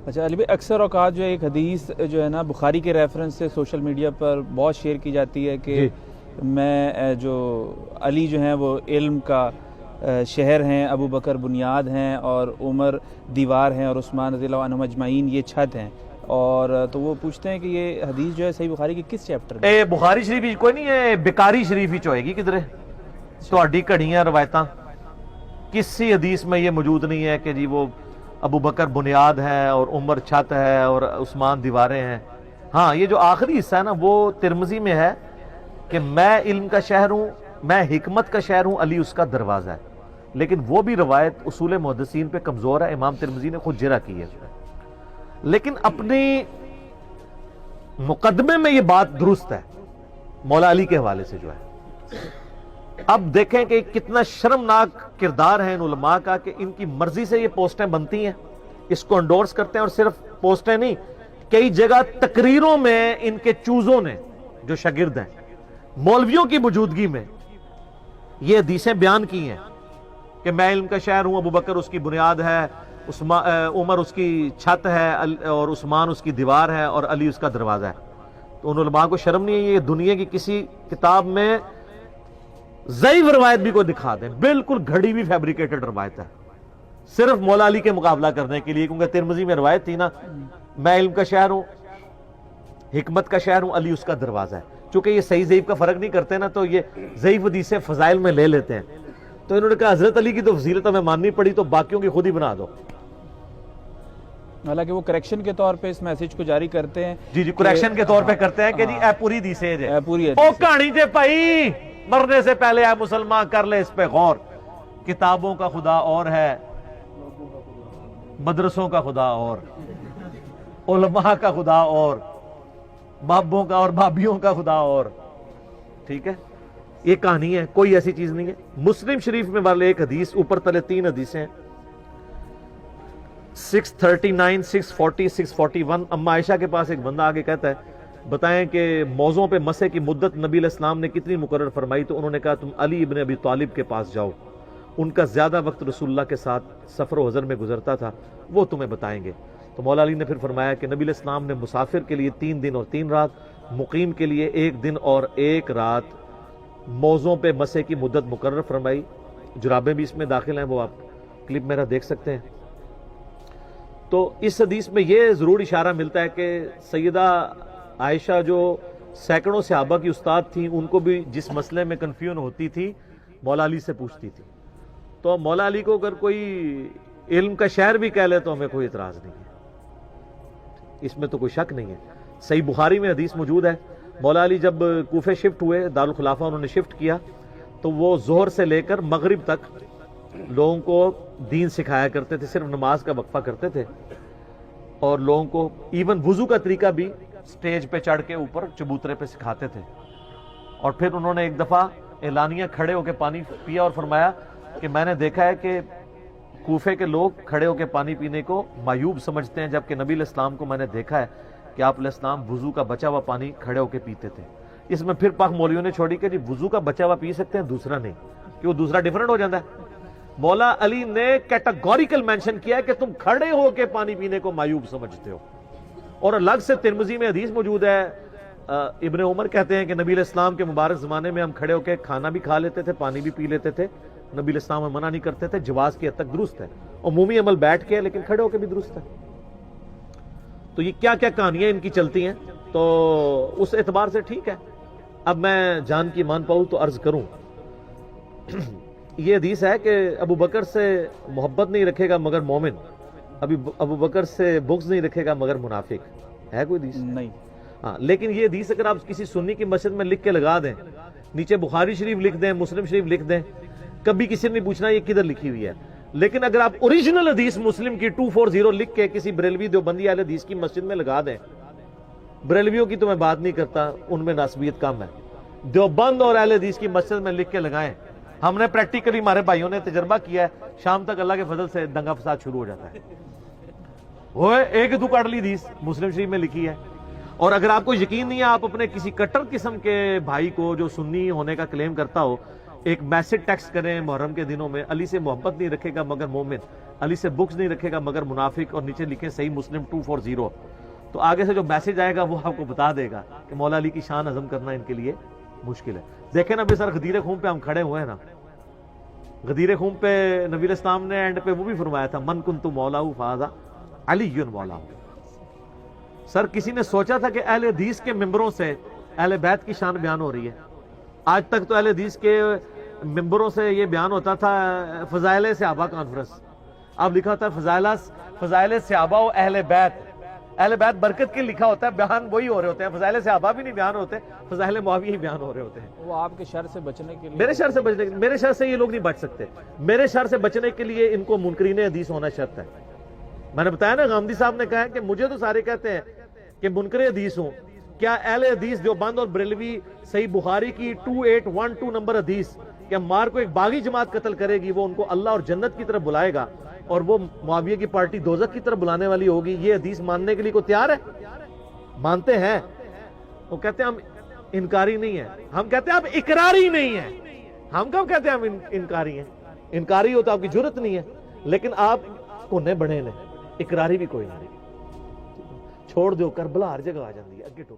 اچھا علی بھائی، اکثر اوقات جو ہے ایک حدیث جو ہے نا بخاری کے ریفرنس سے سوشل میڈیا پر بہت شیئر کی جاتی ہے کہ میں جو علی جو ہیں وہ علم کا شہر ہیں، ابو بکر بنیاد ہیں، اور عمر دیوار ہیں، اور عثمان رضی اللہ عنہم اجمعین یہ چھت ہیں. اور تو وہ پوچھتے ہیں کہ یہ حدیث جو ہے صحیح بخاری کی کس چیپٹر میں؟ بخاری شریف ہی کوئی نہیں ہے، بکاری شریف ہی ہوئے گی کدھر تہاڈی گھڑیاں روایتاں کسی حدیث میں یہ موجود نہیں ہے کہ جی وہ ابو بکر بنیاد ہے اور عمر چھت ہے اور عثمان دیواریں ہیں. ہاں یہ جو آخری حصہ ہے نا وہ ترمذی میں ہے کہ میں علم کا شہر ہوں، میں حکمت کا شہر ہوں، علی اس کا دروازہ ہے. لیکن وہ بھی روایت اصول محدثین پہ کمزور ہے، امام ترمذی نے خود جرح کی ہے. لیکن اپنی مقدمے میں یہ بات درست ہے مولا علی کے حوالے سے جو ہے. اب دیکھیں کہ کتنا شرمناک کردار ہے ان علماء کا کہ ان کی مرضی سے یہ پوسٹیں بنتی ہیں، اس کو انڈورس کرتے ہیں، اور صرف پوسٹیں نہیں، کئی جگہ تقریروں میں ان کے چوزوں نے جو شاگرد ہیں مولویوں کی موجودگی میں یہ حدیثیں بیان کی ہیں کہ میں علم کا شہر ہوں، ابو بکر اس کی بنیاد ہے، عمر اس کی چھت ہے، اور عثمان اس کی دیوار ہے، اور علی اس کا دروازہ ہے. تو ان علماء کو شرم نہیں ہے یہ دنیا کی کسی کتاب میں ضعیف روایت بھی کوئی دکھا دیں، بالکل گھڑی بھی فیبریکیٹڈ روایت ہے صرف مولا علی کے مقابلہ کرنے کے لیے، کیونکہ ترمذی میں روایت تھی نا میں علم کا شہر ہوں، حکمت کا شہر ہوں، علی اس کا دروازہ ہے. چونکہ یہ صحیح ضعیف کا فرق نہیں کرتے نا تو یہ ضعیف حدیثیں فضائل میں لے لیتے ہیں. تو انہوں نے کہا حضرت علی کی تو فضیلت ہمیں ماننی پڑی تو باقیوں کی خود ہی بنا دو. حالانکہ وہ کریکشن کے طور پہ اس میسج کو جاری کرتے ہیں. جی کریکشن کے طور پہ کرتے ہیں کہ جی اے پوری حدیثیں جی پوری او کہانی جے بھائی مرنے سے پہلے اے مسلمان کر لے اس پہ غور. کتابوں کا خدا اور ہے، مدرسوں کا خدا اور، علماء کا خدا اور، بابوں کا اور بابیوں کا خدا اور. ٹھیک ہے، یہ کہانی ہے، کوئی ایسی چیز نہیں ہے. مسلم شریف میں والے ایک حدیث، اوپر تلے 3 حدیثیں ہیں، 639 640 641. اما عائشہ کے پاس ایک بندہ آگے کہتا ہے بتائیں کہ موضوع پہ مسح کی مدت نبی علیہ السلام نے کتنی مقرر فرمائی؟ تو انہوں نے کہا تم علی ابن ابی طالب کے پاس جاؤ، ان کا زیادہ وقت رسول اللہ کے ساتھ سفر و حضر میں گزرتا تھا، وہ تمہیں بتائیں گے. تو مولا علی نے پھر فرمایا کہ نبی علیہ السلام نے مسافر کے لیے 3 دن اور 3 رات، مقیم کے لیے 1 دن اور 1 رات موضوع پہ مسح کی مدت مقرر فرمائی. جرابیں بھی اس میں داخل ہیں، وہ آپ کلپ میرا دیکھ سکتے ہیں. تو اس حدیث میں یہ ضرور اشارہ ملتا ہے کہ سیدہ عائشہ جو سینکڑوں صحابہ کی استاد تھیں، ان کو بھی جس مسئلے میں کنفیوژن ہوتی تھی مولا علی سے پوچھتی تھی. تو مولا علی کو اگر کوئی علم کا شہر بھی کہہ لے تو ہمیں کوئی اعتراض نہیں ہے، اس میں تو کوئی شک نہیں ہے. صحیح بخاری میں حدیث موجود ہے، مولا علی جب کوفے شفٹ ہوئے، دارالخلافہ انہوں نے شفٹ کیا، تو وہ ظہر سے لے کر مغرب تک لوگوں کو دین سکھایا کرتے تھے، صرف نماز کا وقفہ کرتے تھے، اور لوگوں کو ایون وضو کا طریقہ بھی سٹیج پہ چڑھ کے اوپر چبوترے پہ سکھاتے تھے. اور پھر انہوں نے ایک دفعہ اعلانیہ کھڑے ہو کے پانی پیا اور فرمایا کہ میں نے دیکھا ہے کہ کوفے کے لوگ کھڑے ہو کے پانی پینے کو معیوب سمجھتے ہیں، جبکہ نبی علیہ السلام کو میں نے دیکھا ہے کہ آپ علیہ السلام وضو کا بچا ہوا پانی کھڑے ہو کے پیتے تھے. اس میں پھر پاک مولویوں نے چھوڑی کہ جی وضو کا بچا ہوا پی سکتے ہیں، دوسرا نہیں، کہ وہ دوسرا ڈیفرنٹ ہو جاتا ہے. مولا علی نے کیٹاگوریکل مینشن کیا ہے کہ تم کھڑے ہو کے پانی پینے کو معیوب سمجھتے ہو. اور الگ سے ترمذی میں حدیث موجود ہے، ابن عمر کہتے ہیں کہ نبی علیہ السلام کے مبارک زمانے میں ہم کھڑے ہو کے کھانا بھی کھا لیتے تھے، پانی بھی پی لیتے تھے، نبی علیہ السلام منع نہیں کرتے تھے. جواز کی حد تک درست ہے، عمومی عمل بیٹھ کے لیکن کھڑے ہو کے بھی درست ہے. تو یہ کیا کیا کہانیاں ان کی چلتی ہیں، تو اس اعتبار سے ٹھیک ہے. اب میں جان کی مان پاؤں تو عرض کروں، یہ حدیث ہے کہ ابو بکر سے محبت نہیں رکھے گا مگر مومن، ابو بکر سے بغض نہیں رکھے گا مگر منافق. ہے کوئی حدیث؟ نہیں. ہاں، لیکن یہ حدیث اگر آپ کسی سنی کی مسجد میں لکھ کے لگا دیں، نیچے بخاری شریف لکھ دیں، مسلم شریف لکھ دیں، کبھی کسی نے نہیں پوچھنا یہ کدھر لکھی ہوئی ہے. لیکن اگر آپ اوریجنل حدیث مسلم کی 240 لکھ کے کسی بریلوی دیوبندی اہل حدیث کی مسجد میں لگا دیں، بریلویوں کی تو میں بات نہیں کرتا، ان میں ناسبیت کم ہے، دیوبند اور اہل حدیث کی مسجد میں لکھ کے لگائیں. ہم نے پریکٹیکلی ہمارے بھائیوں نے تجربہ کیا ہے، شام تک اللہ کے فضل سے دنگا فساد شروع ہو جاتا ہے. وہ ایک دو کاٹ لی حدیث مسلم شریف میں لکھی ہے. اور اگر آپ کو یقین نہیں ہے، آپ اپنے کسی کٹر قسم کے بھائی کو جو سنی ہونے کا کلیم کرتا ہو ایک میسج ٹیکسٹ کریں محرم کے دنوں میں، علی سے محبت نہیں رکھے گا مگر مومن، علی سے بغض نہیں رکھے گا مگر منافق، اور نیچے لکھیں صحیح مسلم 240، تو آگے سے جو میسج آئے گا وہ آپ کو بتا دے گا کہ مولا علی کی شان ہضم کرنا ان کے لیے مشکل ہے۔ دیکھیں نا سر غدیر خون پہ ہم کھڑے ہوئے ہیں نا، غدیر خون پہ نبی علیہ السلام نے اینڈ پہ وہ بھی فرمایا تھا من کنت مولا فہذا علی مولا۔ سر کسی نے سوچا تھا کہ اہل حدیث کے ممبروں سے اہل بیت کی شان بیان ہو رہی ہے؟ آج تک تو اہل حدیث کے ممبروں سے یہ بیان ہوتا تھا فضائل صحابہ کانفرنس، اب لکھا ہوتا ہے فضائل صحابہ و اہل بیت، اہل بیت برکت کے لکھا ہوتا ہے، بیان وہی ہو رہے ہوتے ہیں، فضائل صحابہ بھی نہیں بیان ہوتے، فضائل معاویہ ہی بیان ہو رہے ہوتے ہیں۔ وہ آپ کے شر سے بچنے کے لیے، میرے شر سے یہ لوگ نہیں بچ سکتے، میرے شر سے بچنے کے لیے ان کو منکرین حدیث ہونا شرط ہے۔ میں نے بتایا نا غامدی صاحب نے کہا کہ مجھے تو سارے کہتے ہیں کہ منکر حدیث ہوں، کیا اہل حدیث دیوبند اور بریلوی صحیح بخاری کی 2812 نمبر حدیث کہ عمار کو ایک باغی جماعت قتل کرے گی، وہ ان کو اللہ اور جنت کی طرف بلائے گا اور وہ معاویہ کی پارٹی دوزخ کی طرف بلانے والی ہوگی، یہ حدیث ماننے کے لیے کوئی تیار ہے؟ مانتے ہیں؟ وہ کہتے ہیں ہم انکاری نہیں ہیں، ہم کہتے ہیں آپ اقراری نہیں ہیں۔ ہم کب کہتے ہیں ہم انکاری ہیں؟ انکاری ہو تو آپ کی جرت نہیں ہے، لیکن آپ کونے بڑے نے، اقراری بھی کوئی نہیں۔ چھوڑ دیو کربلا ہر جگہ آ جاندی ہے، اگے ٹرو۔